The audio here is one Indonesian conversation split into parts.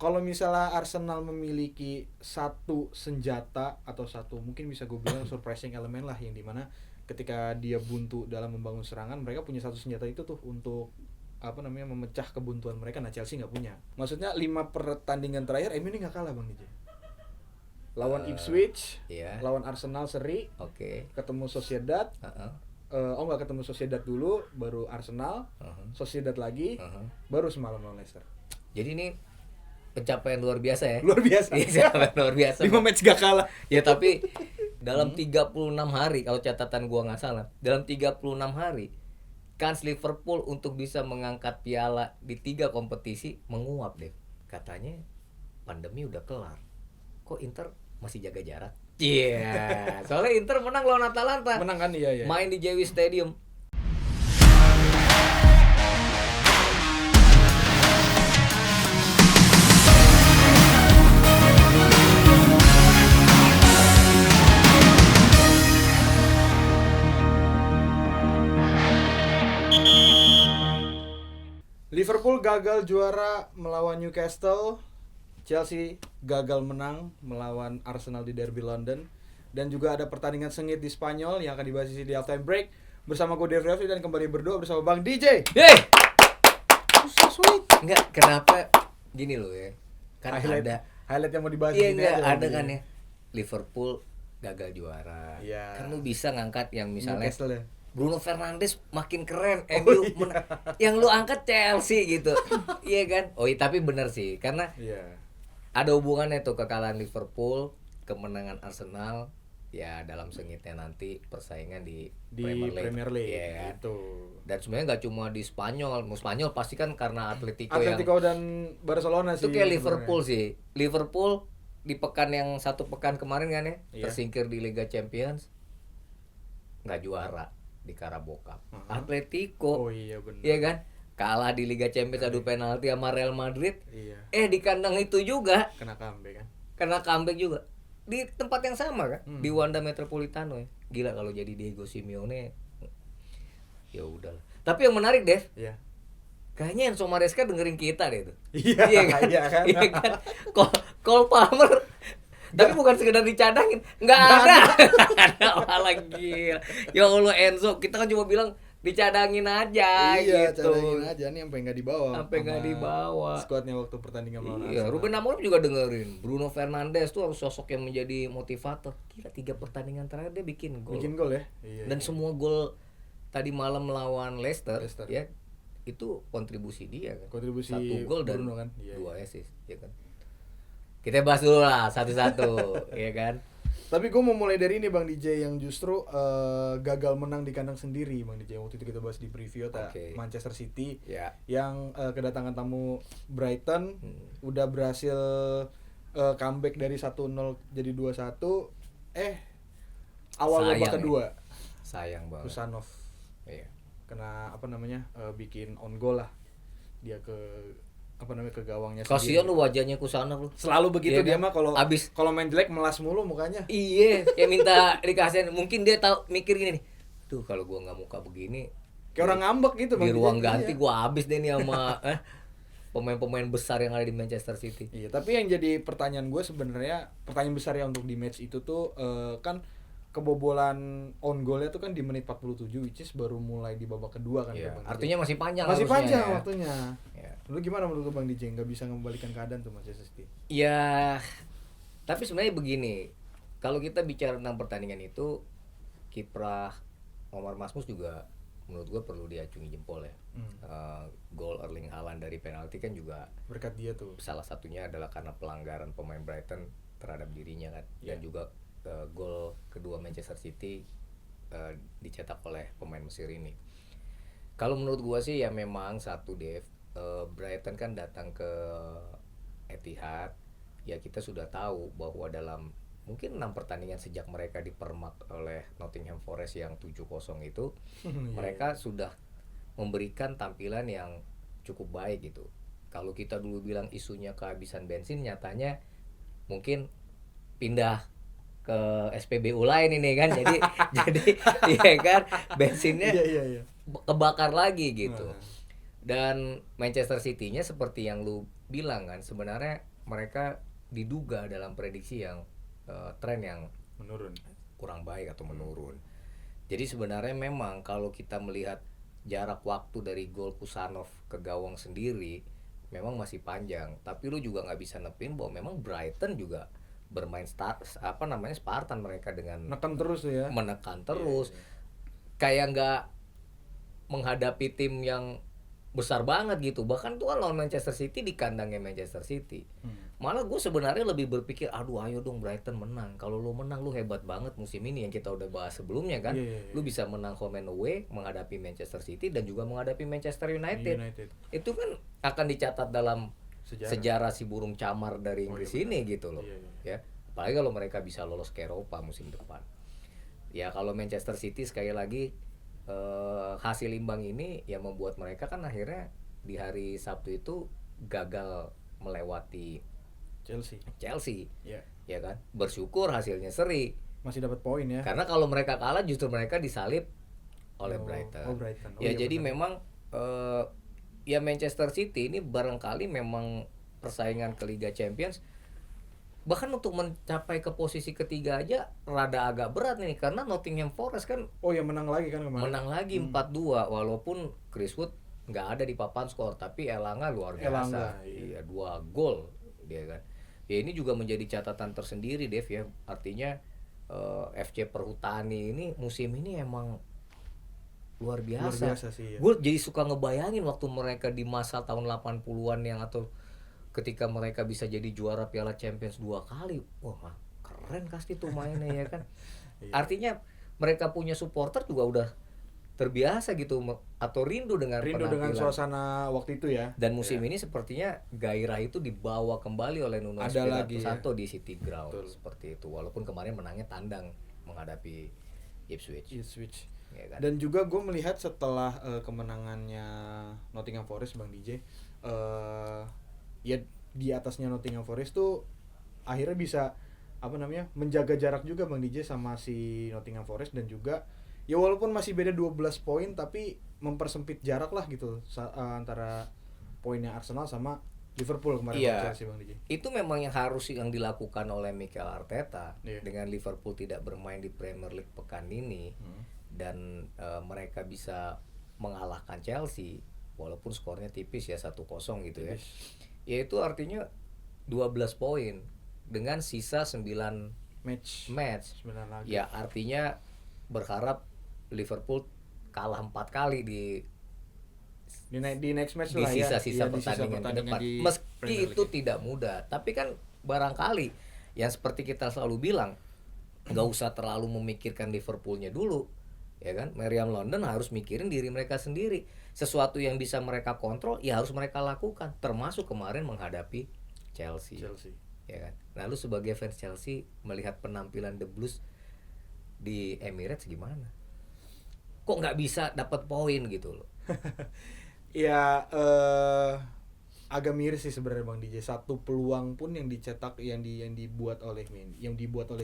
kalau misalnya Arsenal memiliki satu senjata atau satu mungkin bisa gue bilang surprising elemen lah, yang dimana ketika dia buntu dalam membangun serangan, mereka punya satu senjata itu tuh untuk memecah kebuntuan mereka. Nah Chelsea nggak punya. Maksudnya 5 pertandingan terakhir MU ini nggak kalah Bang DJ. Lawan Ipswich, lawan Arsenal seri, ketemu Sociedad, nggak ketemu Sociedad dulu, baru Arsenal, Sociedad lagi, baru semalam lawan Leicester. Jadi ini pencapaian luar biasa ya. Luar biasa. Pencapaian luar biasa. 5 match gak kalah. Ya tapi dalam 36 hari kalau catatan gua nggak salah, dalam 36 hari kans Liverpool untuk bisa mengangkat piala di 3 kompetisi menguap deh. Katanya pandemi udah kelar. Kok Inter masih jaga jarak? Iya. Soalnya Inter menang lawan Atalanta. Menang kan, iya. Main di JW Stadium. Liverpool gagal juara melawan Newcastle, Chelsea gagal menang melawan Arsenal di Derby London, dan juga ada pertandingan sengit di Spanyol yang akan dibahas di halftime break bersama gue Dev Raffi dan kembali berdua bersama Bang DJ. Hey! Sweet. Enggak, kenapa gini loh ya? Kan highlight yang mau dibahas ini ada kan ya. Liverpool gagal juara. Iya. Kan lu bisa ngangkat yang misalnya Newcastle ya. Bruno Fernandes makin keren, MU yang lu angkat Chelsea gitu. Iya kan? Oh iya, tapi bener sih, karena ada hubungannya tuh kekalahan Liverpool, kemenangan Arsenal, ya dalam sengitnya nanti persaingan di Premier League. Iya kan? Gitu. Dan sebenarnya nggak cuma di Spanyol, Spanyol pasti kan karena Atletico dan Barcelona sih. Itu kayak Liverpool sih. Liverpool di pekan yang 1 pekan kemarin kan ya, tersingkir di Liga Champions, nggak juara di Carabao Cup. Atletico, iya kan, kalah di Liga Champions adu penalti sama Real Madrid. Di kandang itu juga kena comeback juga di tempat yang sama kan, di Wanda Metropolitano ya. Gila kalau jadi Diego Simeone, ya udahlah. Tapi yang menarik Dev, kayaknya Enzo Maresca dengerin kita deh tuh. Iya kan? Iya kan? Cole Palmer tapi bukan sekedar dicadangin, nggak ada malah gila. Ya Allah Enzo, kita kan cuma bilang dicadangin aja gitu. Cadangin aja nih sampai nggak dibawa. Skuadnya waktu pertandingan lawan Arsenal. Iya, Ruben Amorim juga dengerin. Bruno Fernandes tuh harus sosok yang menjadi motivator. Gila 3 pertandingan terakhir dia bikin gol ya. Dan semua gol tadi malam melawan Leicester. Ya. Itu kontribusi dia kan. 1 gol dan Bruno, kan? 2 assist, ya kan. Kita bahas dulu lah satu-satu, ya kan. Tapi gue mau mulai dari ini Bang DJ yang justru gagal menang di kandang sendiri Bang DJ. Waktu itu kita bahas di preview Manchester City yang kedatangan tamu Brighton udah berhasil comeback dari 1-0 jadi 2-1. Awal babak kedua sayang banget. Kusanov kena bikin on goal lah. Dia ke gawangnya sendiri. Kasihan lu wajahnya Kusanov lu. Selalu begitu dia mah kalau main jelek melas mulu mukanya. Iya, kayak minta dikasihin. Mungkin dia tahu mikir gini nih. Duh, kalau gua enggak muka begini kayak orang ngambek gitu Bang. Di ruang ganti gua habis deh nih sama pemain-pemain besar yang ada di Manchester City. Iya, tapi yang jadi pertanyaan gue sebenarnya pertanyaan besar ya untuk di match itu tuh kan kebobolan on goal-nya tuh kan di menit 47, which is baru mulai di babak kedua kan. Artinya masih panjang waktunya. Lu gimana menurut Bang DJ nggak bisa mengembalikan keadaan tuh Manchester City? Ya, tapi sebenarnya begini, kalau kita bicara tentang pertandingan itu, kiprah Omar Masmus juga menurut gue perlu diacungi jempol ya. Gol Erling Haaland dari penalti kan juga berkat dia tuh. Salah satunya adalah karena pelanggaran pemain Brighton terhadap dirinya kan, dan juga gol kedua Manchester City dicetak oleh pemain Mesir ini. Kalau menurut gue sih ya memang satu Dev, Brighton kan datang ke Etihad, ya kita sudah tahu bahwa dalam mungkin 6 pertandingan sejak mereka dipermak oleh Nottingham Forest yang 7-0 itu mereka sudah memberikan tampilan yang cukup baik gitu. Kalau kita dulu bilang isunya kehabisan bensin, nyatanya mungkin pindah ke SPBU lain ini kan. jadi iya kan bensinnya kebakar lagi gitu. Dan Manchester City-nya seperti yang lu bilang kan, sebenarnya mereka diduga dalam prediksi yang tren yang menurun, kurang baik atau menurun. Jadi sebenarnya memang kalau kita melihat jarak waktu dari gol Kusanov ke gawang sendiri memang masih panjang, tapi lu juga nggak bisa nepin bahwa memang Brighton juga bermain Spartan mereka dengan menekan terus ya. Menekan terus. Kayak nggak menghadapi tim yang besar banget gitu. Bahkan tuh lawan Manchester City di kandangnya Manchester City. Malah gue sebenarnya lebih berpikir, aduh ayo dong Brighton menang. Kalau lu menang lu hebat banget musim ini yang kita udah bahas sebelumnya kan. Lu bisa menang home and away menghadapi Manchester City dan juga menghadapi Manchester United. Itu kan akan dicatat dalam sejarah si burung camar dari Inggris ini gitu loh. Ya. Apalagi kalau mereka bisa lolos ke Eropa musim depan. Ya kalau Manchester City sekali lagi hasil imbang ini yang membuat mereka kan akhirnya di hari Sabtu itu gagal melewati Chelsea. Ya kan, bersyukur hasilnya seri, masih dapat poin ya, karena kalau mereka kalah justru mereka disalip oleh Brighton. Jadi benar. Memang ya Manchester City ini barangkali memang persaingan ke Liga Champions bahkan untuk mencapai ke posisi ketiga aja rada agak berat nih, karena Nottingham Forest kan menang lagi kan kemarin. Menang lagi 4-2 walaupun Chris Wood nggak ada di papan skor, tapi Elanga luar biasa. Iya, 2 gol dia kan. Ya ini juga menjadi catatan tersendiri Dev ya. Artinya FC Perhutani ini musim ini emang luar biasa sih, ya. Gue jadi suka ngebayangin waktu mereka di masa tahun 80-an yang atau ketika mereka bisa jadi juara Piala Champions 2 kali. Wah, keren pasti tuh mainnya ya kan. Artinya mereka punya supporter juga udah terbiasa gitu atau rindu dengan suasana waktu itu ya. Dan musim ini sepertinya gairah itu dibawa kembali oleh Nuno Espirito Santo di City Ground. Betul. Seperti itu. Walaupun kemarin menangnya tandang menghadapi Ipswich. Ya kan? Dan juga gue melihat setelah kemenangannya Nottingham Forest, Bang DJ, ya di atasnya Nottingham Forest tuh akhirnya bisa menjaga jarak juga Bang DJ sama si Nottingham Forest, dan juga ya walaupun masih beda 12 poin tapi mempersempit jarak lah gitu antara poinnya Arsenal sama Liverpool kemarin. Chelsea, Bang DJ. Itu memang yang harus yang dilakukan oleh Mikel Arteta dengan Liverpool tidak bermain di Premier League pekan ini dan mereka bisa mengalahkan Chelsea walaupun skornya tipis ya 1-0 gitu ya. Ya itu artinya 12 poin dengan sisa 9 match. 9 lagi. Ya artinya berharap Liverpool kalah 4 kali di next match di sisa-sisa pertandingan ke depan. Meski itu tidak mudah, tapi kan barangkali yang seperti kita selalu bilang, nggak usah terlalu memikirkan Liverpoolnya dulu, ya kan? Meriam London harus mikirin diri mereka sendiri. Sesuatu yang bisa mereka kontrol, ya harus mereka lakukan. Termasuk kemarin menghadapi Chelsea. Ya kan? Nah, lu sebagai fans Chelsea melihat penampilan The Blues di Emirates gimana? Kok nggak bisa dapat poin gitu loh? Ya agak miris sih sebenarnya Bang DJ. Satu peluang pun yang dicetak yang dibuat oleh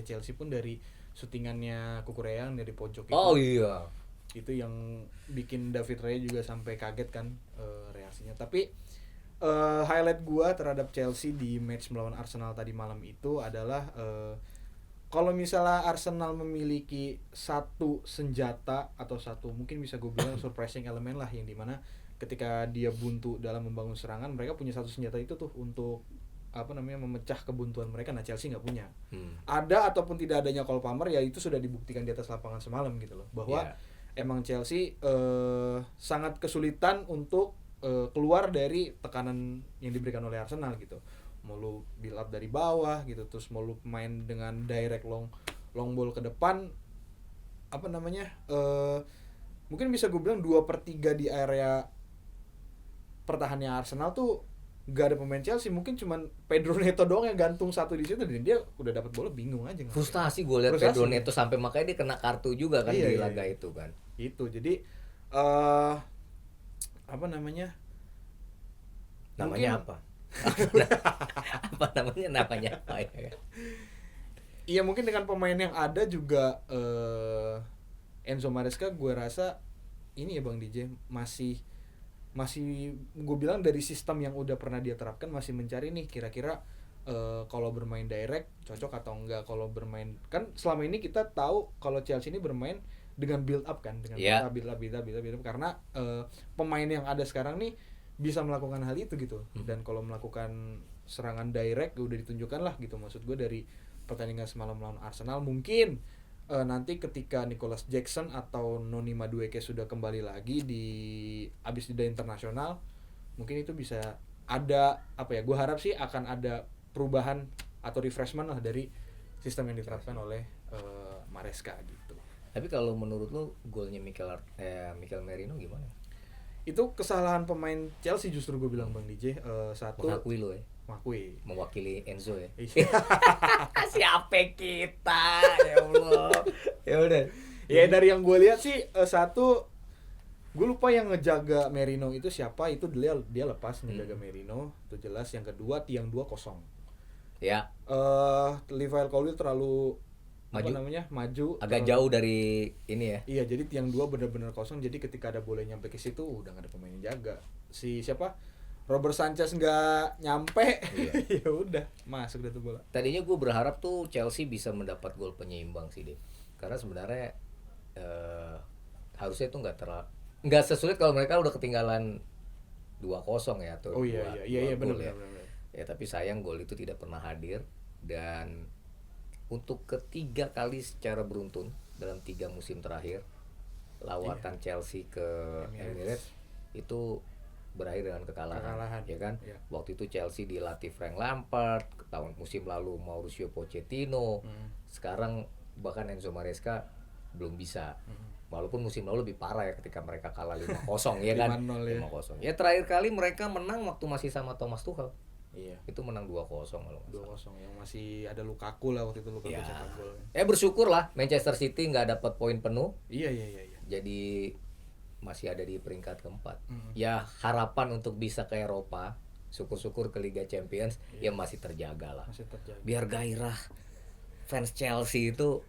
Chelsea pun dari syutingannya Kukureyan dari pojok itu. Oh iya. Itu yang bikin David Raya juga sampai kaget kan reaksinya. Tapi highlight gua terhadap Chelsea di match melawan Arsenal tadi malam itu adalah kalau misalnya Arsenal memiliki satu senjata atau satu mungkin bisa gue bilang surprising elemen lah, yang dimana ketika dia buntu dalam membangun serangan, mereka punya satu senjata itu tuh untuk memecah kebuntuan mereka. Nah, Chelsea nggak punya. Ada ataupun tidak adanya Cole Palmer ya itu sudah dibuktikan di atas lapangan semalam gitu loh, bahwa emang Chelsea sangat kesulitan untuk keluar dari tekanan yang diberikan oleh Arsenal gitu. Mau lu build up dari bawah gitu, terus mau lu main dengan direct long ball ke depan, mungkin bisa gue bilang 2/3 di area pertahanannya Arsenal tuh gak ada pemain Chelsea. Mungkin cuman Pedro Neto doang yang gantung satu di situ, dan dia udah dapat bola bingung aja. Frustasi gue lihat Pedro Neto sampai makanya dia kena kartu juga kan di laga itu kan. Itu jadi namanya apa? namanya apa ya? Iya, mungkin dengan pemain yang ada juga Enzo Maresca gue rasa ini ya Bang DJ masih masih gue bilang dari sistem yang udah pernah dia terapkan masih mencari nih kira-kira kalau bermain direct cocok atau enggak. Kalau bermain kan selama ini kita tahu kalau Chelsea ini bermain dengan build up kan, dengan build up karena pemain yang ada sekarang nih bisa melakukan hal itu gitu. Dan kalau melakukan serangan direct udah ditunjukkan lah gitu. Maksud gue dari pertandingan semalam lawan Arsenal mungkin nanti ketika Nicholas Jackson atau Noni Madueke sudah kembali lagi abis jeda internasional, mungkin itu bisa ada apa ya? Gue harap sih akan ada perubahan atau refreshment lah dari sistem yang diterapkan oleh Maresca gitu. Tapi kalau menurut lo golnya Mikel Merino gimana? Itu kesalahan pemain Chelsea justru gue bilang Bang DJ. Satu mengakui lo ya. Mewakili Enzo ya. Siapa kita? Ya Allah. Ya udah. Ya dari yang gue lihat sih satu, gue lupa yang ngejaga Merino itu siapa, itu dia lepas ngejaga Merino, itu jelas. Yang kedua tiang 2 kosong. Ya. Livael Colwill terlalu maju agak jauh dari ini ya. Iya, jadi tiang 2 benar-benar kosong. Jadi ketika ada bola nyampe ke situ udah gak ada pemain yang jaga. Si siapa? Robert Sanchez nggak nyampe. Iya. Ya udah masuk dah tuh bola. Tadinya gue berharap tuh Chelsea bisa mendapat gol penyeimbang sih deh, karena sebenarnya harusnya tuh nggak sesulit kalau mereka udah ketinggalan 2-0 ya atau iya benar. Ya tapi sayang gol itu tidak pernah hadir. Dan untuk ketiga kali secara beruntun dalam 3 musim terakhir lawatan Chelsea ke Emirates itu berakhir dengan kekalahan. Ya kan? Ya. Waktu itu Chelsea dilatih Frank Lampard, tahun musim lalu Mauricio Pochettino. Sekarang bahkan Enzo Maresca belum bisa. Walaupun musim lalu lebih parah ya ketika mereka kalah 5-0 ya kan. 5-0. Ya terakhir kali mereka menang waktu masih sama Thomas Tuchel. Iya. Itu menang 2-0 kalau 2-0 yang masih ada Lukaku lah waktu itu, Lukaku cetak gol. Ya bersyukur lah Manchester City nggak dapat poin penuh. Iya. Jadi masih ada di peringkat keempat. Ya harapan untuk bisa ke Eropa, syukur-syukur ke Liga Champions ya masih terjaga lah. Biar gairah fans Chelsea itu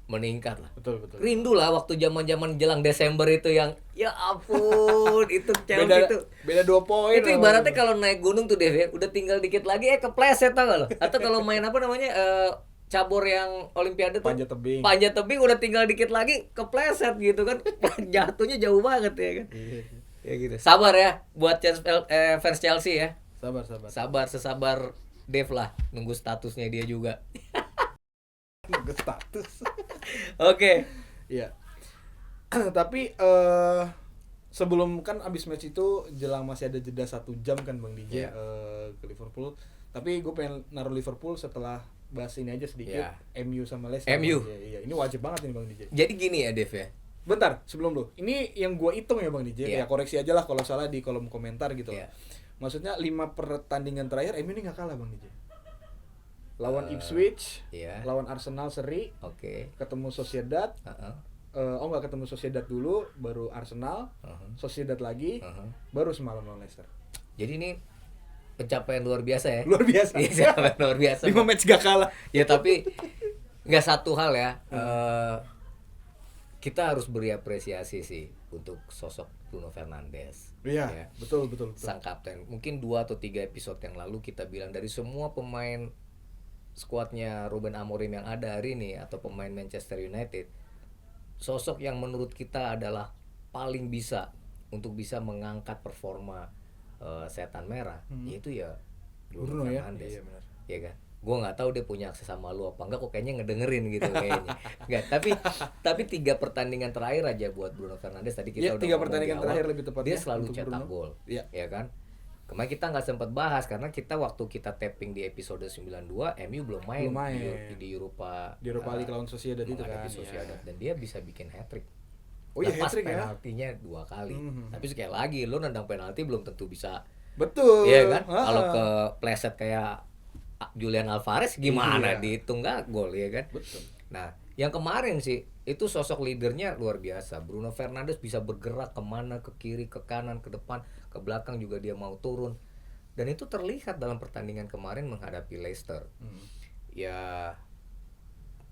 meningkat lah. Betul. Rindu lah waktu zaman-zaman jelang Desember itu yang ya ampun itu Chelsea beda 2 poin. Itu ibaratnya kalau naik gunung tuh Dev ya, udah tinggal dikit lagi kepleset tau gak lo? Atau kalau main apa namanya cabur yang olimpiade tuh panjat tebing udah tinggal dikit lagi kepleset gitu kan. Jatuhnya jauh banget ya kan. Ya gitu. Sabar ya buat fans Chelsea ya. Sabar sesabar Dev lah, nunggu statusnya dia juga. Nunggu status. Oke. Iya. Tapi sebelum kan abis match itu jelang masih ada jeda 1 jam kan Bang DJ ke Liverpool. Tapi gue pengen naruh Liverpool setelah bahas ini aja sedikit. MU sama Leicester. Iya, ini wajib banget nih Bang DJ. Jadi gini ya Dev ya. Bentar, sebelum lu. Ini yang gue hitung ya Bang DJ. Ya koreksi aja lah kalau salah di kolom komentar gitu. Maksudnya 5 pertandingan terakhir MU ini enggak kalah Bang DJ. Lawan Ipswich, lawan Arsenal seri. Ketemu Sociedad. Enggak ketemu Sociedad dulu, baru Arsenal, Sociedad lagi, baru semalam lawan Leicester. Jadi ini pencapaian luar biasa ya. Luar biasa. Iya, luar biasa. 5 match gak kalah. Ya tapi nggak satu hal ya. Kita harus beri apresiasi sih untuk sosok Bruno Fernandes. Iya, ya. Betul. Sang kapten. Mungkin 2 atau 3 episode yang lalu kita bilang dari semua pemain skuadnya Ruben Amorim yang ada hari ini atau pemain Manchester United, sosok yang menurut kita adalah paling bisa untuk bisa mengangkat performa setan merah, yaitu ya Bruno Fernandes. Iya benar. Ya kan? Gue nggak tahu dia punya akses sama lu apa enggak, kok kayaknya ngedengerin gitu kayaknya. Enggak, tapi 3 pertandingan terakhir aja buat Bruno Fernandes tadi kita udah 3 pertandingan terakhir lebih tepatnya. Dia selalu cetak gol. Ya kan? Kemarin kita nggak sempat bahas karena waktu kita tapping di episode 92 MU belum main. Di Europa League lawan Sociedad itu kan. Sociedad, dan dia bisa bikin hat-trick. Oh iya, hat-trick ya. Penaltinya 2 kali. Tapi sekali lagi lo nendang penalti belum tentu bisa. Betul. Iya kan? Kalau ke pleset kayak Julian Alvarez gimana dihitung nggak gol ya kan? Betul. Nah, yang kemarin sih itu sosok leadernya luar biasa. Bruno Fernandes bisa bergerak kemana, ke kiri, ke kanan, ke depan, ke belakang juga dia mau turun. Dan itu terlihat dalam pertandingan kemarin menghadapi Leicester. Ya,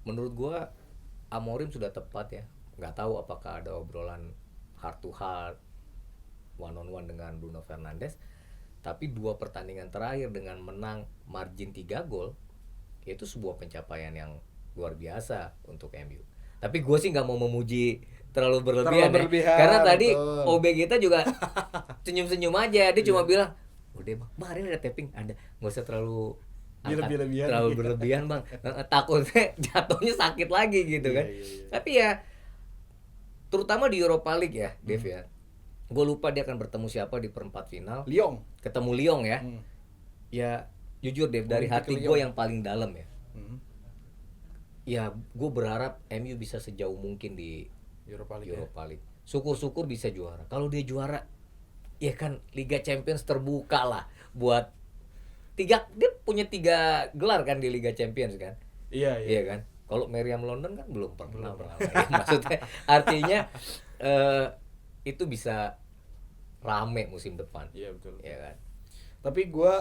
menurut gua Amorim sudah tepat ya. Nggak tahu apakah ada obrolan heart to heart one on one dengan Bruno Fernandes, tapi 2 pertandingan terakhir dengan menang margin 3 gol, itu sebuah pencapaian yang luar biasa untuk MU. Tapi gue sih nggak mau memuji terlalu berlebihan. Karena tadi OB kita juga senyum-senyum aja, dia cuma bilang, udah bang, kemarin ada tapping, ada, nggak usah terlalu berlebihan bang, takutnya jatuhnya sakit lagi gitu kan. Tapi ya terutama di Europa League ya, Dev ya, gue lupa dia akan bertemu siapa di perempat final. Ketemu Lyon ya. Ya jujur Dev, dari hati gue yang paling dalam ya, ya gue berharap MU bisa sejauh mungkin di Europa League. Syukur-syukur bisa juara. Kalau dia juara, ya kan Liga Champions terbuka lah buat dia punya 3 gelar kan di Liga Champions kan. Iya kan. Kalau Meriam London kan belum pernah. Ya, maksudnya artinya itu bisa rame musim depan. Iya betul. Iya kan. Tapi gue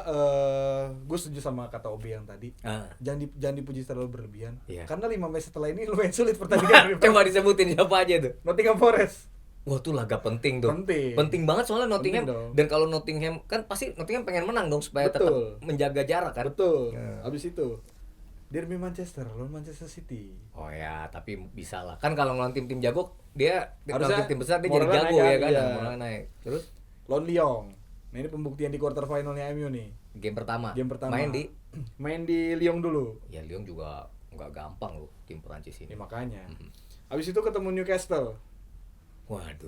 setuju sama kata Obi yang tadi. Jangan dipuji terlalu berlebihan. Karena 5 match setelah ini lumayan sulit pertandingan. Coba disebutin siapa aja tuh. Nottingham Forest. Wah, tuh laga penting tuh. Penting banget soalnya Nottingham. Dan kalau Nottingham kan pasti Nottingham pengen menang dong supaya tetap menjaga jarak kan. Betul. Habis itu Derby Manchester lawan Manchester City. Oh ya, tapi bisa lah. Kan kalau ngelawan tim-tim jago, dia harusnya tim besar dia jadi jago ya kan. Mulai naik. Terus lawan Lyon. Nah, ini pembuktian di quarter finalnya MU nih. Game pertama. Main di Lyon dulu. Ya Lyon juga nggak gampang loh tim Perancis ini. Ya, makanya. Habis itu ketemu Newcastle. Waduh.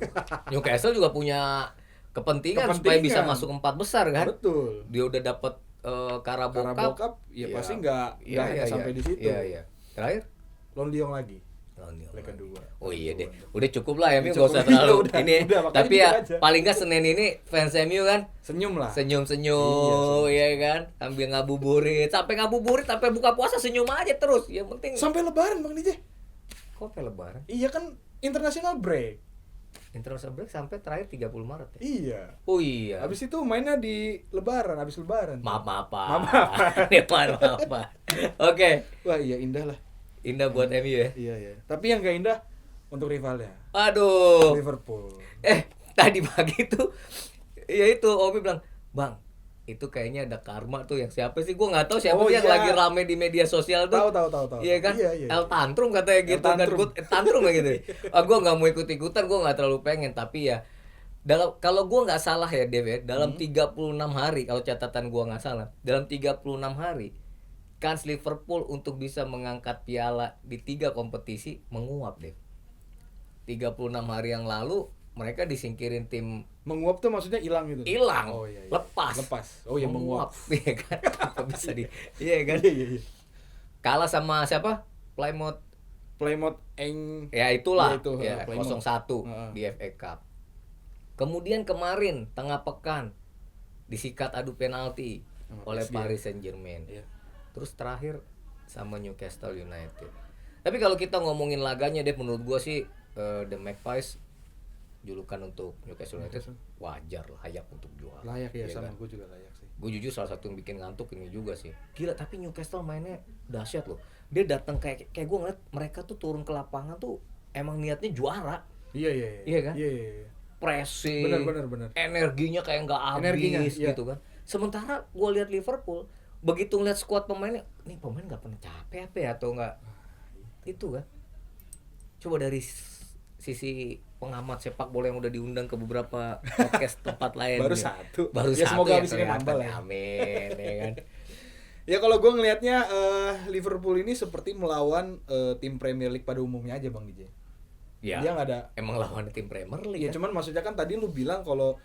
Newcastle juga punya kepentingan supaya bisa masuk 4 besar kan. Betul. Dia udah dapat Carabao Cup. Ya pasti nggak sampai di situ. Iya. Terakhir lawan Lyon lagi. Leg kedua. Oh iya deh. Udah cukup lah ya, MU enggak usah terlalu ini. Tapi ya paling enggak Senin ini fans MU kan senyum lah. Senyum-senyum ya kan. Sambil ngabuburit, sampai buka puasa senyum aja terus. Yang penting sampai lebaran Bang DJ. Kok sampai lebaran? Iya kan international break. International break sampai terakhir 30 Maret ya? Iya. Oh iya. Habis itu mainnya di lebaran, habis lebaran. Maaf. Oke. Wah, iya indah lah. Indah buat MU ya? Iya. Tapi yang gak indah untuk rivalnya. Aduh. Liverpool. Tadi pagi tuh ya itu Obi bilang, "Bang, itu kayaknya ada karma tuh yang siapa sih? Gua enggak tahu siapa sih yang lagi rame di media sosial tuh." Tahu. Iya kan? Iya. El Tantrum katanya gitu kan. Tantrum gitu. Gua enggak mau ikut-ikutan, gua enggak terlalu pengen, tapi ya kalau gua enggak salah ya, Dev, dalam 36 hari kalau catatan gua enggak salah, dalam 36 hari kans Liverpool untuk bisa mengangkat piala di 3 kompetisi menguap, Dev. 36 hari yang lalu mereka disingkirin tim. Menguap tuh maksudnya hilang gitu. Hilang. Oh, iya. Lepas. Oh ya menguap. Iya kan? Apa bisa di. Iya kan? Iya. Kalah sama siapa? Plymouth Eng. Ya itulah. Ya, 0-1 di FA Cup. Kemudian kemarin tengah pekan disikat adu penalti oleh Paris Saint-Germain. Iya. Terus terakhir sama Newcastle United. Tapi kalau kita ngomongin laganya deh, menurut gua sih The Magpies julukan untuk Newcastle United wajar, layak untuk juara. Layak ya, sama kan? gue juga layak sih. Gue jujur salah satu yang bikin ngantuk ini juga sih. Gila, tapi Newcastle mainnya dahsyat loh. Dia datang kayak gue ngeliat mereka tuh turun ke lapangan tuh emang niatnya juara. Iya. Iya kan? Iya. Pressing. Benar. Energinya kayak nggak habis gitu kan. Sementara gue lihat Liverpool begitu ngeliat skuad pemainnya, nih pemain nggak pernah capek apa ya atau nggak itu kan. Coba dari sisi pengamat sepak bola yang udah diundang ke beberapa podcast tempat lain. Baru ya, semoga habis ini nambah lah. Amin ya kan. Ya kalau gue ngelihatnya Liverpool ini seperti melawan tim Premier League pada umumnya aja Bang DJ. Ya, dia nggak ada. Emang lawan tim Premier League. Ya kan? Cuman maksudnya kan tadi lu bilang kalau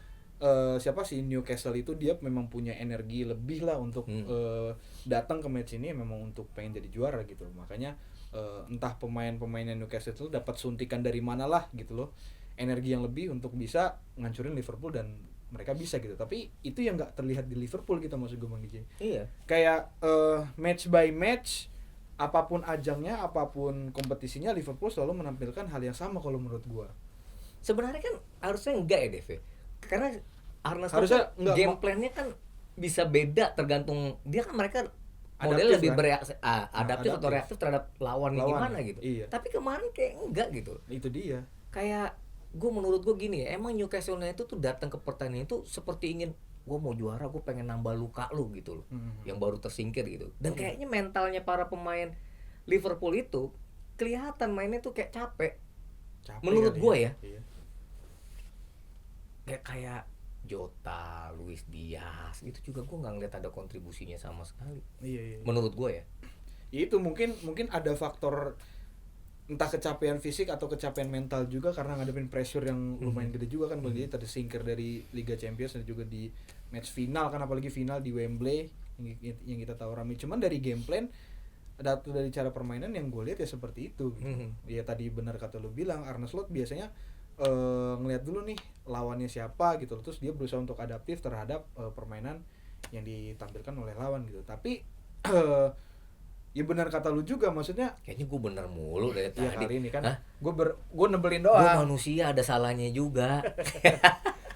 siapa sih Newcastle itu dia memang punya energi lebih lah untuk datang ke match ini memang untuk pengen jadi juara gitu. Makanya entah pemain-pemainnya Newcastle itu dapat suntikan dari mana lah gitu loh, energi yang lebih untuk bisa ngancurin Liverpool dan mereka bisa gitu. Tapi itu yang nggak terlihat di Liverpool gitu maksud gue Bang DJ. Iya. Kayak match by match, apapun ajangnya, apapun kompetisinya, Liverpool selalu menampilkan hal yang sama kalau menurut gue. Sebenarnya kan harusnya enggak ya Dev. Karena harusnya game plan-nya kan bisa beda tergantung dia kan mereka modelnya lebih bereaksi adaptif atau reaktif terhadap lawan gimana gitu. Iya. Tapi kemarin kayak enggak gitu. Itu dia. Kayak menurut gue gini ya, emang Newcastle United tuh datang ke pertandingan itu seperti ingin gue mau juara, gue pengen nambah luka lu gitu loh, yang baru tersingkir gitu. Dan kayaknya mentalnya para pemain Liverpool itu kelihatan mainnya tuh kayak capek menurut gue ya. Iya. Kayak Jota, Luis Diaz gitu juga gue nggak ngeliat ada kontribusinya sama sekali. Iya. Menurut gue ya. Itu mungkin ada faktor entah kecapean fisik atau kecapean mental juga karena ngadepin pressure yang lumayan gede juga kan, bagi tersingkir dari Liga Champions dan juga di match final kan, apalagi final di Wembley yang kita tahu ramai. Cuman dari game plan dari cara permainan yang gue lihat ya seperti itu gitu. Ya tadi benar kata lu bilang, Arne Slot biasanya ngelihat dulu nih lawannya siapa gitu, terus dia berusaha untuk adaptif terhadap permainan yang ditampilkan oleh lawan gitu. Tapi ya benar kata lu juga, maksudnya kayaknya gue bener mulu dari tadi. Hari ini kan gue nebelin doang. Gue manusia, ada salahnya juga.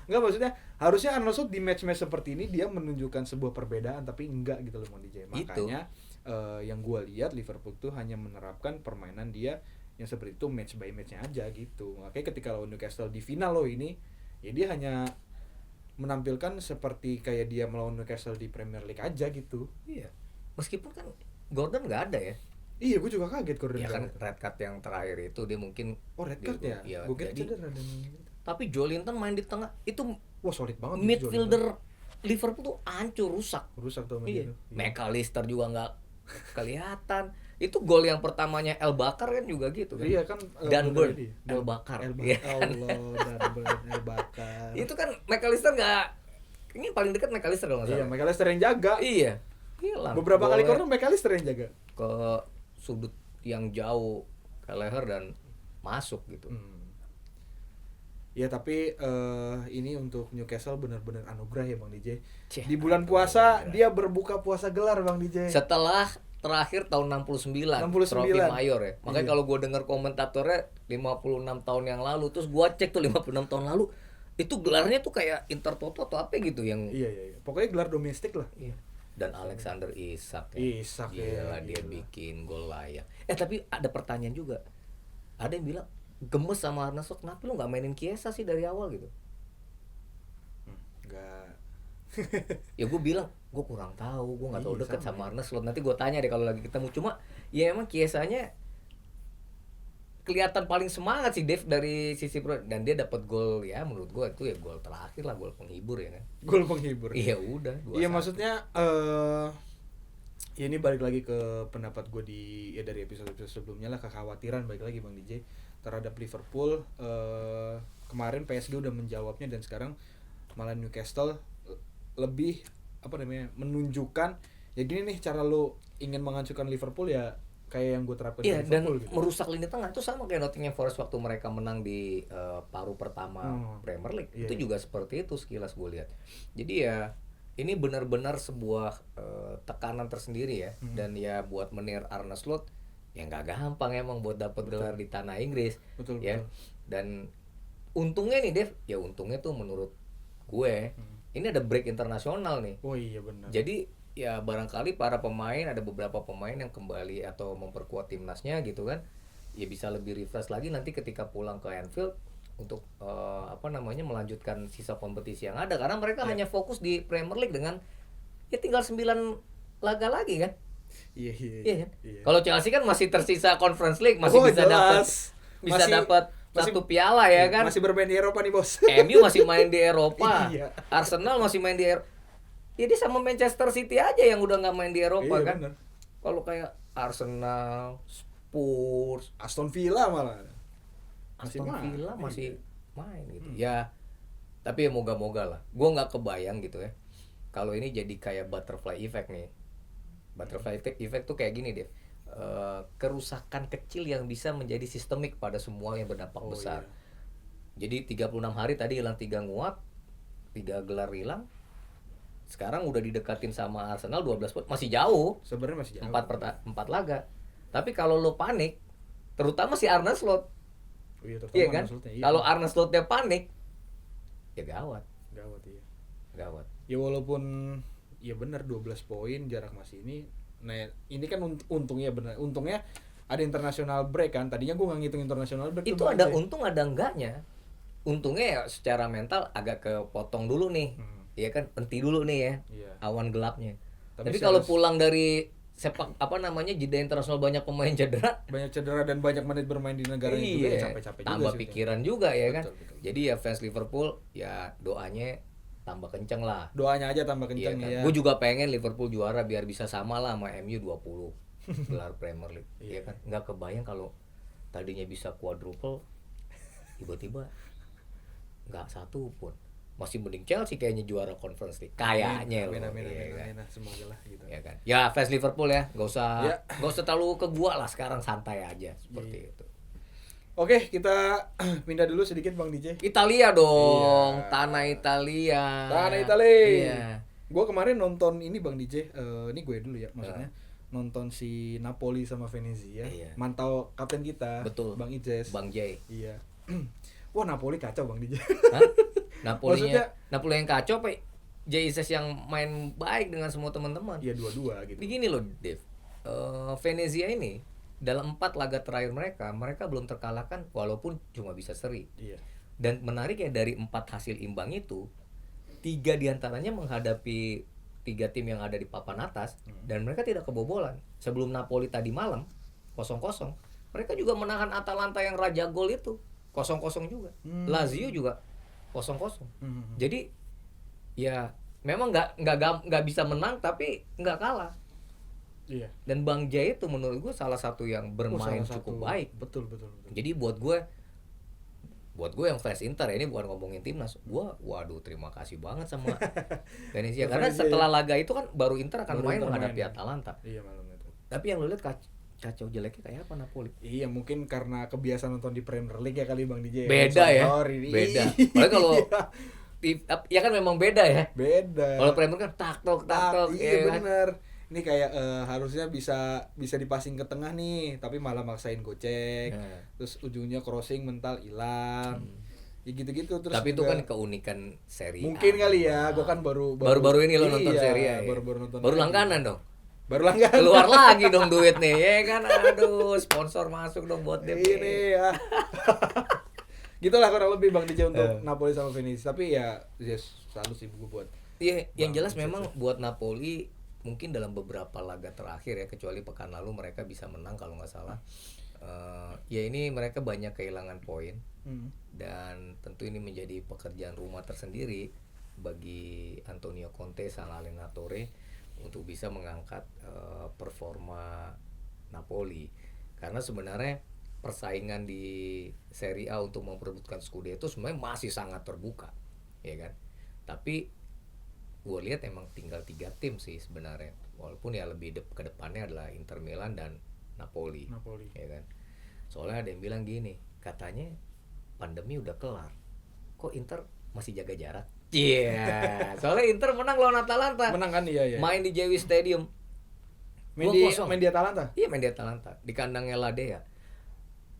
Enggak, maksudnya harusnya Arne Slot di match-match seperti ini dia menunjukkan sebuah perbedaan, tapi enggak gitu loh Bang DJ. Makanya yang gue lihat Liverpool tuh hanya menerapkan permainan dia yang seperti itu match by match-nya aja gitu. Makanya ketika lawan Newcastle di final loh ini, ya dia hanya menampilkan seperti kayak dia melawan Newcastle di Premier League aja gitu. Iya. Meskipun kan Gordon nggak ada ya. Iya, gue juga kaget Gordon. Ya kan red card yang terakhir itu dia mungkin. Oh, red card ya? Iya. Gue kira cedera dan. Tapi Joelinton main di tengah itu. Wah, solid banget. Midfielder Liverpool tuh hancur, rusak tuh. Iya. McAllister juga nggak kelihatan. Itu gol yang pertamanya El Bakar kan juga gitu kan. Iya kan. Dunburn, El Bakar. Dunburn, El Bakar. Itu kan McAllister nggak. Ini paling dekat McAllister kalau nggak salah. Iya, McAllister yang jaga. Iya. Hilang. Beberapa kali corner McAllister yang jaga. Ke sudut yang jauh ke leher dan masuk gitu. Ya tapi ini untuk Newcastle benar-benar anugerah ya Bang DJ. Di bulan puasa dia berbuka puasa gelar Bang DJ. Setelah terakhir tahun 69 trofi mayor ya. Makanya kalau gue dengar komentatornya 56 tahun yang lalu, terus gue cek tuh 56 tahun lalu itu gelarnya tuh kayak Intertoto atau apa gitu yang. Iya. Pokoknya gelar domestik lah. Iya. Dan Alexander Isak ya. Isak ya. Dia bikin gol layak. Tapi ada pertanyaan juga. Ada yang bilang gemes sama Arne Slot, kenapa lu nggak mainin Chiesa sih dari awal gitu? Nggak. Ya gue bilang gue kurang tahu, gue nggak tahu deket sama Arne Slot. Nanti gue tanya deh kalau lagi ketemu. Cuma ya emang Chiesanya kelihatan paling semangat sih Dave dari sisi pro, dan dia dapat gol ya menurut gue itu ya gol terakhir lah, gol penghibur ya kan. Gol penghibur. Iya udah. Iya maksudnya ya ini balik lagi ke pendapat gue dari episode sebelumnya lah, kekhawatiran balik lagi Bang DJ terhadap Liverpool. Kemarin PSG udah menjawabnya dan sekarang malah Newcastle lebih menunjukkan ya gini nih cara lo ingin menghancurkan Liverpool ya kayak yang gue terapkan di Liverpool dan gitu. Merusak lini tengah itu sama kayak Nottingham Forest waktu mereka menang di paruh pertama Premier League. Itu juga seperti itu sekilas gue lihat. Jadi ya ini benar-benar sebuah tekanan tersendiri ya. Dan ya buat menir Arne Slot ya nggak gampang emang buat dapat gelar di tanah Inggris. Betul. Dan untungnya nih Dev, ya untungnya tuh menurut gue ini ada break internasional nih. Oh iya benar. Jadi ya barangkali para pemain, ada beberapa pemain yang kembali atau memperkuat timnasnya gitu kan, ya bisa lebih refresh lagi nanti ketika pulang ke Anfield untuk melanjutkan sisa kompetisi yang ada, karena mereka hanya fokus di Premier League dengan ya tinggal 9 laga lagi kan. Iya kan? Kalau Chelsea kan masih tersisa Conference League, masih bisa dapat satu piala ya kan. Masih bermain di Eropa nih bos. MU masih main di Eropa. Arsenal masih main di Eropa. Jadi sama Manchester City aja yang udah nggak main di Eropa kan. Kalau kayak Arsenal, Spurs, Aston Villa malah masih main gitu. Ya, tapi ya moga-moga lah. Gue nggak kebayang gitu ya. Kalau ini jadi kayak butterfly effect nih. Butterfly effect tuh kayak gini deh. Kerusakan kecil yang bisa menjadi sistemik pada semua yang berdampak besar. Jadi 36 hari tadi hilang 3 nguap, 3 gelar hilang. Sekarang udah didekatin sama Arsenal 12 poin, masih jauh. Sebenarnya masih jauh. 4 laga. Tapi kalau lo panik, terutama si Arne Slot. Iya kan? Kalau Arne Slotnya panik, ya gawat. Gawat. Ya walaupun ya benar 12 poin jarak masih ini. Nah, ini kan untungnya benar. Untungnya ada international break kan. Tadinya gue nggak ngitung international break. Itu ada untung ada enggaknya. untungnya ya secara mental agak kepotong dulu nih. Iya kan, henti dulu nih ya. Awan gelapnya. Tapi kalau pulang dari jeda internasional banyak pemain cedera. Banyak cedera dan banyak menit bermain di negara juga ya capek-capek tambah juga pikiran juga ya kan. Betul. Jadi ya fans Liverpool ya doanya tambah kenceng lah. Doanya aja tambah kenceng kan? Gue juga pengen Liverpool juara biar bisa sama lah sama MU 20 gelar Premier League. Iya kan? Nggak kebayang kalau tadinya bisa quadruple tiba-tiba nggak satu pun. Masih mending Chelsea kayaknya juara Conference League kayaknya loh. Amin. Semoga lah gitu. Ya kan. Ya fans Liverpool ya, nggak usah terlalu ke gua lah, sekarang santai aja seperti itu. Oke, kita pindah dulu sedikit Bang DJ. Italia dong, tanah Italia. Tanah Italia. Iya. Gua kemarin nonton ini Bang DJ, ini gue dulu ya maksudnya. Nonton si Napoli sama Venezia. Mantau kapten kita. Betul. Bang Ijes. Bang Jay. Iya. Wah, Napoli kacau Bang DJ. Napoli yang kacau apa Jesus yang main baik dengan semua teman-teman. Iya, dua-dua gitu. Begini loh, Dev. Venezia ini dalam 4 laga terakhir mereka belum terkalahkan walaupun cuma bisa seri. Iya. Dan menarik ya, dari 4 hasil imbang itu 3 diantaranya menghadapi 3 tim yang ada di papan atas dan mereka tidak kebobolan. Sebelum Napoli tadi malam 0-0, mereka juga menahan Atalanta yang raja gol itu 0-0 juga. Lazio juga 0-0. Jadi ya memang nggak bisa menang tapi nggak kalah. Iya. Dan Bang Jay itu menurut gue salah satu yang bermain cukup baik. Betul. Jadi buat gue yang fans Inter ya, ini bukan ngomongin timnas. Waduh, terima kasih banget sama Venezia karena setelah laga itu kan baru Inter akan main menghadapi Atalanta. Iya, malam itu. Tapi yang lu lihat kacau jeleknya kayak apa Napoli? Iya, mungkin karena kebiasaan nonton di Premier League ya kali Bang DJ. Beda ya. Beda. Padahal kalau ya kan memang beda ya. Beda. Kalau Premier kan tak-tok. Iya, benar. Ini kayak harusnya bisa dipasing ke tengah nih, tapi malah maksain gocek. Terus ujungnya crossing mental hilang. Ya gitu-gitu terus. Tapi itu kan keunikan seri A. Mungkin kali ya, gua kan baru ini lo nonton seri A. Baru langganan dong. Baru langganan. Keluar lagi dong duit nih, ya kan. Aduh, sponsor masuk dong buat DP. Ini ya. Gitulah kurang lebih Bang DJ untuk Napoli sama Venezia. Tapi ya selalu sih buat. Iya, yang jelas memang buat Napoli mungkin dalam beberapa laga terakhir ya, kecuali pekan lalu mereka bisa menang kalau nggak salah. Ya ini mereka banyak kehilangan poin. Dan tentu ini menjadi pekerjaan rumah tersendiri bagi Antonio Conte sang allenatore untuk bisa mengangkat performa Napoli, karena sebenarnya persaingan di Serie A untuk memperebutkan Scudetto sebenarnya masih sangat terbuka, ya kan. Tapi gue lihat emang tinggal 3 tim sih sebenarnya, walaupun ya lebih ke depannya adalah Inter Milan dan Napoli. Ya kan. Soalnya ada yang bilang gini, katanya pandemi udah kelar, kok Inter masih jaga jarak? Iya, soalnya Inter menang lawan Atalanta. Menang kan, iya. Main di Jewi Stadium. Main di Atalanta? Iya, main di Atalanta, di kandangnya Ladea.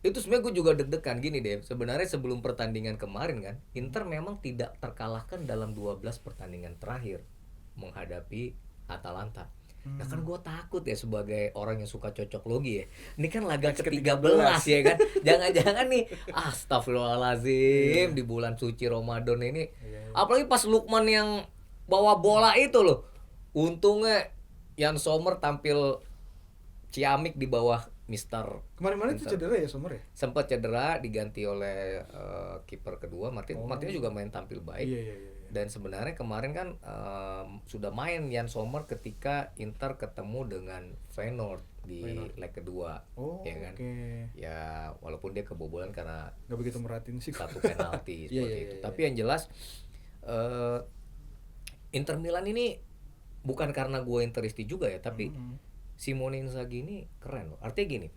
Itu sebenarnya gue juga deg-degan gini deh. Sebenarnya sebelum pertandingan kemarin kan, Inter memang tidak terkalahkan dalam 12 pertandingan terakhir menghadapi Atalanta. Nah kan gue takut ya sebagai orang yang suka cocok logi ya. Ini kan laga ke-13 ya kan. Jangan-jangan nih astagfirullahalazim di bulan suci Ramadan ini. Apalagi pas Lukman yang bawa bola itu loh. Untungnya Jan Sommer tampil ciamik di bawah Mister. Kemarin itu cedera ya Sommer ya? Sempat cedera, diganti oleh kiper kedua Martin juga main tampil baik. Iya. Dan sebenarnya kemarin kan sudah main Jan Sommer ketika Inter ketemu dengan Feyenoord di leg kedua, ya kan. Ya walaupun dia kebobolan karena nggak begitu merhatiin sih, satu penalti seperti itu. Tapi yang jelas Inter Milan ini bukan karena gue Interisti juga ya, tapi Simone Inzaghi ini keren loh. Artinya gini,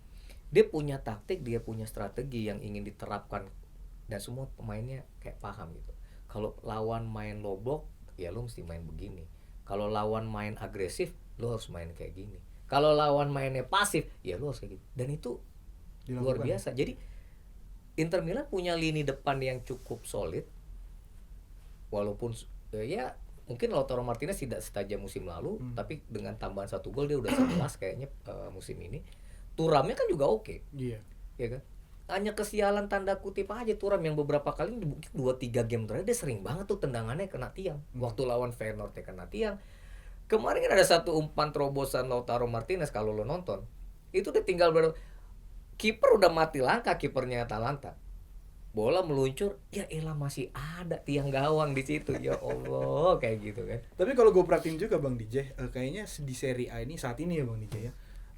dia punya taktik, dia punya strategi yang ingin diterapkan dan semua pemainnya kayak paham gitu. Kalau lawan main low block, ya lo mesti main begini. Kalau lawan main agresif, lo harus main kayak gini. Kalau lawan mainnya pasif, ya lo harus kayak gitu. Dan itu luar biasa. Jadi Inter Milan punya lini depan yang cukup solid. Walaupun ya mungkin Lautaro Martinez tidak setajam musim lalu, tapi dengan tambahan 1 gol dia udah 11 kayaknya musim ini. Thuramnya kan juga oke. Iya. Ya kan? hanya kesialan tanda kutip aja Thuram yang beberapa kali mungkin 2-3 game terakhir dia sering banget tuh tendangannya kena tiang. Waktu lawan Feyenoord kena tiang. Kemarin kan ada satu umpan terobosan Lautaro Martinez kalau lo nonton. Itu udah tinggal kiper udah mati langkah, kipernya Atalanta. Bola meluncur, ya elah masih ada tiang gawang di situ. Ya Allah, kayak gitu kan. Tapi kalau gue perhatiin juga Bang DJ, kayaknya di Serie A ini saat ini ya Bang DJ ya,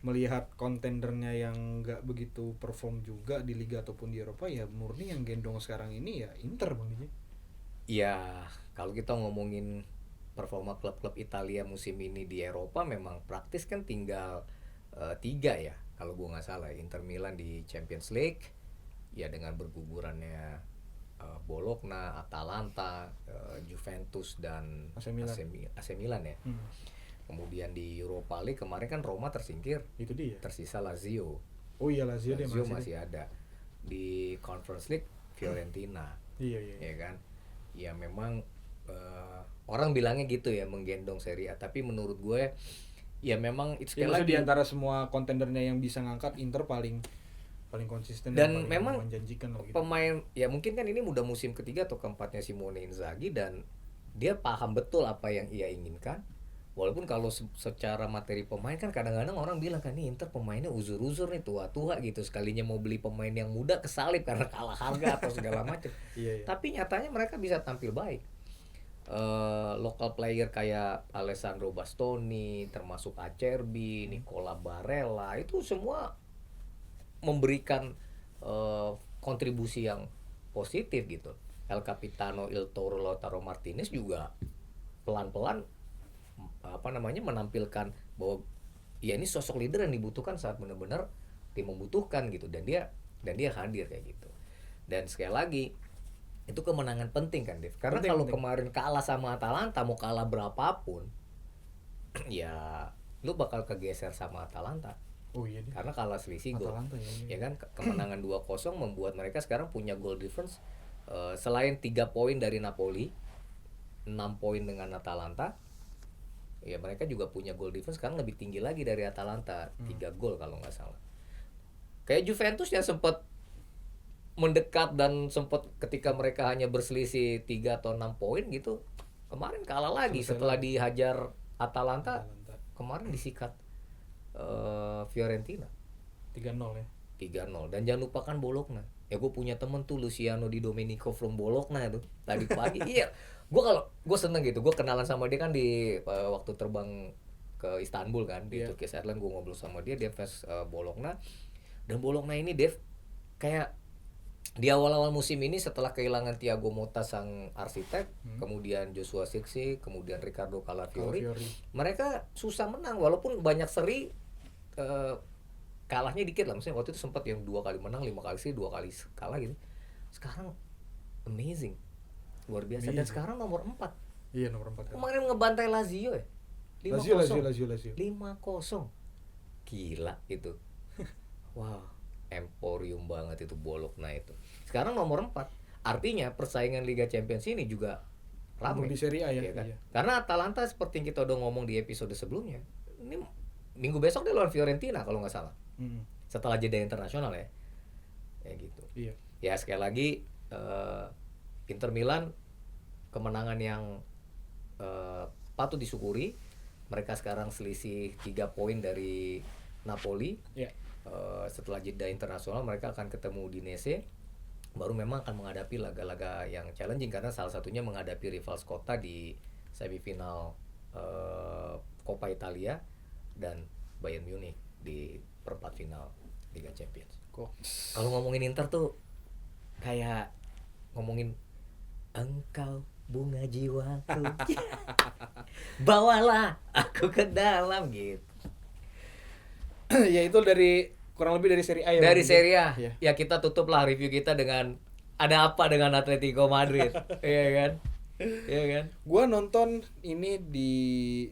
melihat kontendernya yang nggak begitu perform juga di Liga ataupun di Eropa, ya murni yang gendong sekarang ini ya Inter Bang DJ. Ya kalau kita ngomongin performa klub-klub Italia musim ini di Eropa memang praktis kan tinggal 3 ya kalau gue nggak salah. Inter Milan di Champions League ya dengan bergugurannya Bologna, Atalanta, Juventus dan AC Milan ya. Kemudian di Europa League kemarin kan Roma tersingkir. Itu dia. Tersisa Lazio. Oh iya, Lazio masih ada. Di Conference League Fiorentina. Iya. Ya kan? Ya memang orang bilangnya gitu ya, menggendong Serie A, tapi menurut gue ya memang sekali lagi di antara semua kontendernya yang bisa ngangkat, Inter paling konsisten dan paling memang menjanjikan gitu. Pemain ya mungkin kan ini udah musim ketiga atau keempatnya Simone Inzaghi dan dia paham betul apa yang ia inginkan. Walaupun kalau secara materi pemain kan kadang-kadang orang bilang kan nih Inter pemainnya uzur-uzur nih, tua-tua gitu, sekalinya mau beli pemain yang muda kesalip karena kalah harga atau segala macam. Iya. Tapi nyatanya mereka bisa tampil baik. Local player kayak Alessandro Bastoni, termasuk Acerbi, Nicola Barella, itu semua memberikan kontribusi yang positif gitu. El Capitano Il Toro Lautaro Martinez juga pelan-pelan menampilkan bahwa ya ini sosok leader yang dibutuhkan saat benar-benar tim membutuhkan gitu, dan dia hadir kayak gitu. Dan sekali lagi itu kemenangan penting kan Dev, karena kalau kemarin kalah sama Atalanta mau kalah berapapun ya lu bakal kegeser sama Atalanta. Oh iya deh. Karena kalah selisih gol. Ya kan kemenangan 2-0 membuat mereka sekarang punya goal difference selain 3 poin dari Napoli, 6 poin dengan Atalanta. Ya mereka juga punya goal difference sekarang lebih tinggi lagi dari Atalanta, 3 gol kalau nggak salah. Kayak Juventus yang sempat mendekat dan sempat ketika mereka hanya berselisih 3 atau 6 poin gitu, kemarin kalah lagi setelah dihajar Atalanta. Kemarin disikat Fiorentina 3-0 ya. 3-0. Dan jangan lupakan Bologna. Ya gue punya temen tuh Luciano Di Domenico from Bologna itu tadi pagi. Iya, gue seneng gitu, gue kenalan sama dia kan di waktu terbang ke Istanbul kan, di Turkish Airlines. Gue ngobrol sama dia fans Bologna. Dan Bologna ini Dev kayak di awal-awal musim ini setelah kehilangan Thiago Motta sang arsitek, kemudian Joshua Zirkzee, kemudian Riccardo Calafiori, mereka susah menang walaupun banyak seri, kalahnya dikit lah. Maksudnya waktu itu sempat yang 2 kali menang, 5 kali seri, 2 kali kalah gitu. Sekarang amazing, luar biasa. Dan sekarang nomor 4. Iya, nomor 4 kan. Kemarin ngebantai Lazio ya, 5-0. 5-0, gila itu. Wow, emporium banget itu Bologna itu. Sekarang nomor 4. Artinya persaingan Liga Champions ini juga ramai di Serie A ya kan? Iya. Karena Atalanta seperti yang kita udah ngomong di episode sebelumnya, ini minggu besok dia lawan Fiorentina kalau nggak salah. Setelah jeda internasional ya. Kayak gitu. Iya. Ya sekali lagi Inter Milan kemenangan yang patut disyukuri. Mereka sekarang selisih 3 poin dari Napoli. Iya. Setelah jeda internasional mereka akan ketemu di Udinese, baru memang akan menghadapi laga-laga yang challenging karena salah satunya menghadapi rival Skota di semifinal Coppa Italia dan Bayern Munich di perempat final Liga Champions. Kalau ngomongin Inter tuh kayak ngomongin engkau bunga jiwaku, bawalah aku ke dalam gitu. Ya itu kurang lebih dari Serie A ya. Dari Serie A. Ya kita tutuplah review kita dengan ada apa dengan Atletico Madrid. Iya kan? Iya kan? Gua nonton ini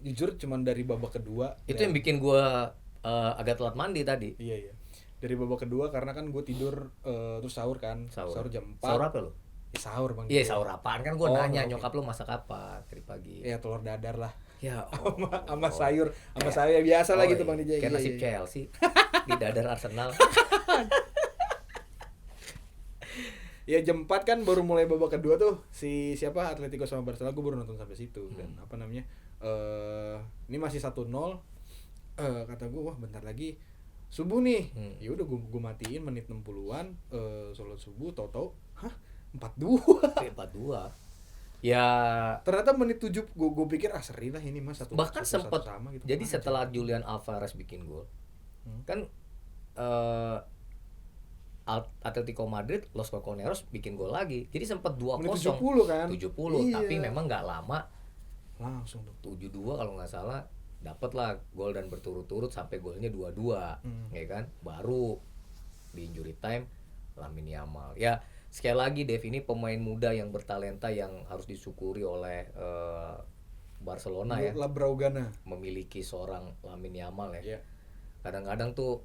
jujur cuman dari babak kedua. Itu yang bikin gua agak telat mandi tadi. Iya. Dari babak kedua karena kan gue tidur terus sahur kan. Sahur jam 4. Sahur apa lu? Sahur Bang. Iya, sahur apaan kan gua nanya nyokap lu masak apa tadi pagi. Ya telur dadar lah. Ya, sama sayur, ya biasa lah gitu Bang DJ. Kayak nasib Chelsea di dadar Arsenal. Ya jam 4 kan baru mulai babak kedua tuh si siapa Atletico sama Barcelona, gue baru nonton sampai situ. Dan apa namanya ini masih 1-0. Kata gue wah bentar lagi subuh nih. Ya udah gue matiin menit 60-an sholat subuh, tau-tau 4-2. 4-2. Ya ternyata menit 7 gue pikir seri lah ini mas, bahkan sempat sama gitu. Jadi setelah Julian Alvarez bikin gol kan Atletico Madrid, Los Coconeros bikin gol lagi. Jadi sempat 2-0. 70 kan? 70, iya. Tapi memang nggak lama. Langsung tuh. 7-2 kalau nggak salah. Dapatlah gol dan berturut-turut sampai golnya 2-2. Ya kan? Baru di injury time Lamine Yamal. Ya, sekali lagi Dev, ini pemain muda yang bertalenta yang harus disyukuri oleh Barcelona ya. Labraugana Memiliki seorang Lamine Yamal ya. Yeah. Kadang-kadang tuh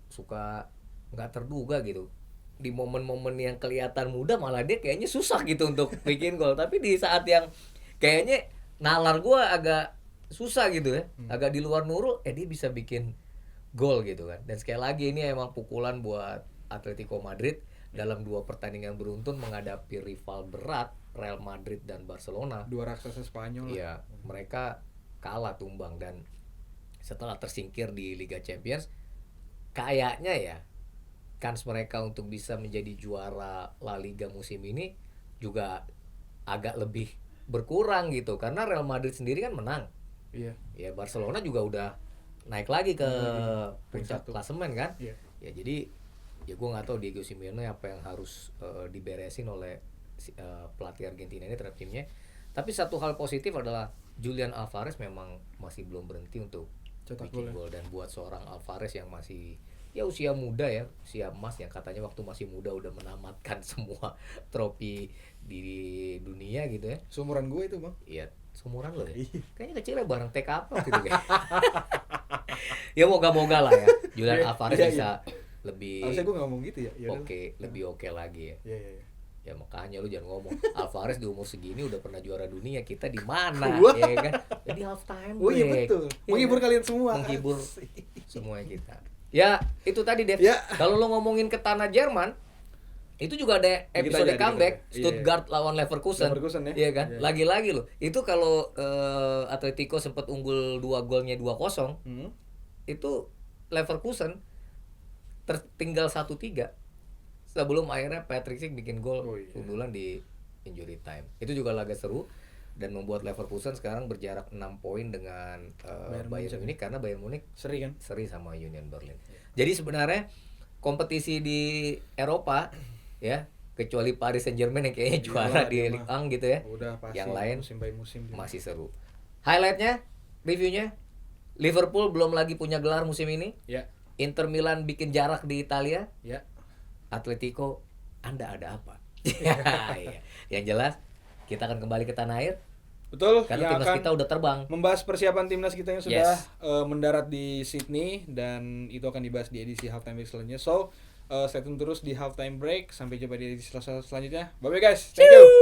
suka nggak terduga gitu, di momen-momen yang kelihatan muda malah dia kayaknya susah gitu untuk bikin gol, tapi di saat yang kayaknya nalar gue agak susah gitu ya, agak di luar nurul, dia bisa bikin gol gitu kan. Dan sekali lagi ini emang pukulan buat Atletico Madrid dalam 2 pertandingan beruntun menghadapi rival berat Real Madrid dan Barcelona, 2 raksasa Spanyol. Iya, mereka kalah tumbang. Dan setelah tersingkir di Liga Champions, kayaknya ya kans mereka untuk bisa menjadi juara La Liga musim ini juga agak lebih berkurang gitu, karena Real Madrid sendiri kan menang. Iya. Ya Barcelona juga udah naik lagi ke puncak klasemen kan. Iya. Ya jadi ya gue nggak tahu Diego Simeone apa yang harus diberesin oleh pelatih Argentina ini terhadap timnya. Tapi satu hal positif adalah Julian Alvarez memang masih belum berhenti untuk bikin gol. Dan buat seorang Alvarez yang masih ya usia muda ya, usia emas yang katanya waktu masih muda udah menamatkan semua trofi di dunia gitu ya. Seumuran gue itu bang. Iya, seumuran lo ya. Kayaknya kecilnya bareng TK apa gitu kayak. Ya moga-moga lah ya Julian Alvarez bisa lebih. Harusnya gue ngomong gitu ya. Lebih oke lagi ya. Iya. Ya makanya lu jangan ngomong Alvarez di umur segini udah pernah juara dunia, kita di mana ya kan? Jadi half time break. Oh iya betul. Menghibur kalian semua. Menghibur semuanya kita. Ya, itu tadi Dev. Ya. Kalau lo ngomongin ke tanah Jerman, itu juga ada episode comeback Stuttgart lawan Leverkusen. Ya. Iya kan? Iya. Lagi-lagi loh. Itu kalau Atletico sempat unggul 2 golnya 2-0. Itu Leverkusen tertinggal 1-3 sebelum akhirnya Patrick Schick bikin gol sundulan di injury time. Itu juga laga seru dan membuat Leverkusen sekarang berjarak 6 poin dengan Bayern Munich, karena Bayern Munich seri sama Union Berlin. Jadi sebenarnya kompetisi di Eropa ya, kecuali Paris Saint-Germain yang kayaknya juara di Ligue 1 gitu ya. Udah pasti. Yang lain musim by musim masih seru. Highlightnya, reviewnya, Liverpool belum lagi punya gelar musim ini. Ya. Inter Milan bikin jarak di Italia. Ya. Atletico, Anda ada apa? Ya. Yang jelas kita akan kembali ke tanah air. Betul. Karena timnas kita udah terbang. Membahas persiapan timnas kita yang sudah mendarat di Sydney, dan itu akan dibahas di edisi halftime break selanjutnya. So, stay tune terus di halftime break. Sampai jumpa di edisi selanjutnya. Bye bye guys. Thank you.